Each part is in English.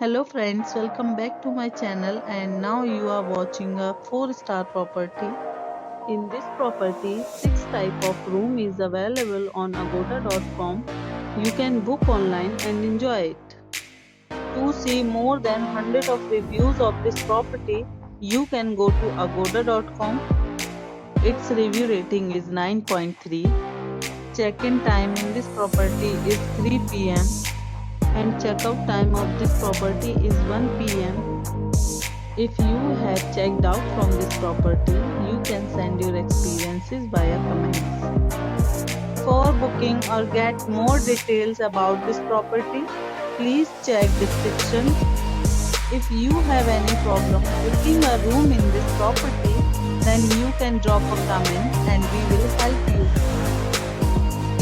Hello friends, welcome back to my channel and now you are watching a 4-star property. In this property, 6 type of room is available on agoda.com. You can book online and enjoy it. To see more than 100 of reviews of this property, you can go to agoda.com. Its review rating is 9.3. Check-in time in this property is 3 p.m. and checkout time of this property is 1 p.m. If you have checked out from this property, you can send your experiences via comments. For booking or get more details about this property, please check description. If you have any problem booking a room in this property, then you can drop a comment and we will help you.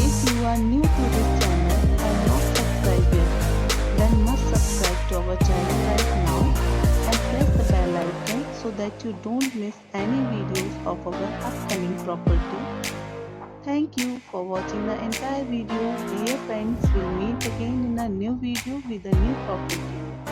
If you are new to this channel or not subscribed yet, then must subscribe to our channel right now and press the bell icon so that you don't miss any videos of our upcoming property. Thank you for watching the entire video. Dear friends, we'll meet again in a new video with a new property.